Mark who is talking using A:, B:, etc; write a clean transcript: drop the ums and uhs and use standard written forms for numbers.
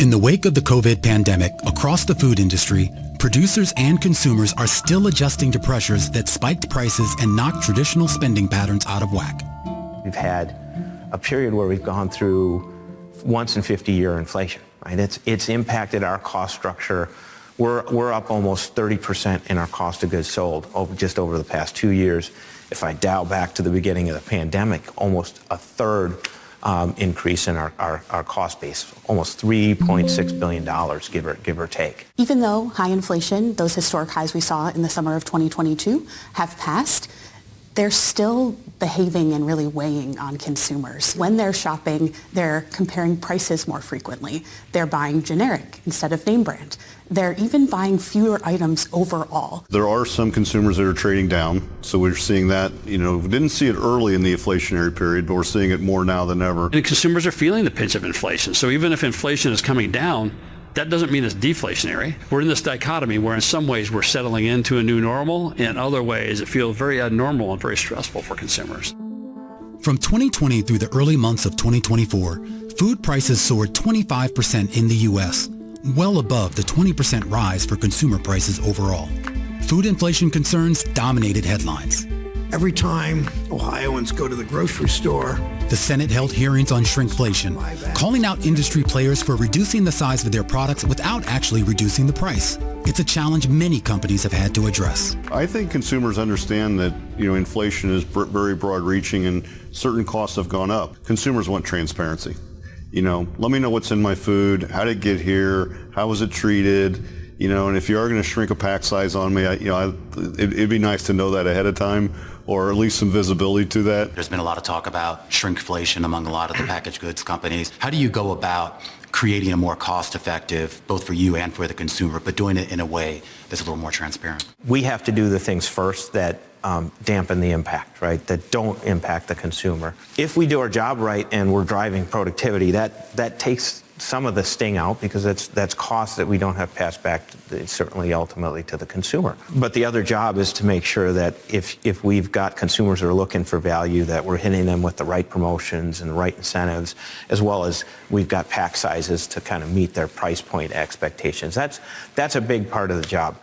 A: In the wake of the COVID pandemic, across the food industry, producers and consumers are still adjusting to pressures that spiked prices and knocked traditional spending patterns out of whack.
B: We've had a period where we've gone through once in 50-year inflation, right? It's impacted our cost structure. We're up almost 30% in our cost of goods sold just over the past 2 years. If I dial back to the beginning of the pandemic, almost a third increase in our cost base, almost $3.6 billion, give or take.
C: Even though high inflation, those historic highs we saw in the summer of 2022, have passed, they're still behaving and really weighing on consumers. When they're shopping, they're comparing prices more frequently. They're buying generic instead of name brand. They're even buying fewer items overall.
D: There are some consumers that are trading down, so we're seeing that. We didn't see it early in the inflationary period, but we're seeing it more now than ever.
E: And consumers are feeling the pinch of inflation. So even if inflation is coming down, that doesn't mean it's deflationary. We're in this dichotomy where in some ways we're settling into a new normal, in other ways it feels very abnormal and very stressful for consumers.
A: From 2020 through the early months of 2024, food prices soared 25% in the U.S., well above the 20% rise for consumer prices overall. Food inflation concerns dominated headlines.
F: Every time Ohioans go to the grocery store,
A: the Senate held hearings on shrinkflation, calling out industry players for reducing the size of their products without actually reducing the price. It's a challenge many companies have had to address.
D: I think consumers understand that inflation is very broad-reaching and certain costs have gone up. Consumers want transparency. Let me know what's in my food, how did it get here, how was it treated, and if you are going to shrink a pack size on me, it'd be nice to know that ahead of time, or at least some visibility to that.
G: There's been a lot of talk about shrinkflation among a lot of the packaged goods companies. How do you go about creating a more cost-effective, both for you and for the consumer, but doing it in a way that's a little more transparent?
B: We have to do the things first that dampen the impact, right? That don't impact the consumer. If we do our job right and we're driving productivity, that takes some of the sting out because that's costs that we don't have passed back certainly ultimately to the consumer. But the other job is to make sure that if we've got consumers who are looking for value, that we're hitting them with the right promotions and the right incentives, as well as we've got pack sizes to kind of meet their price point expectations. That's a big part of the job.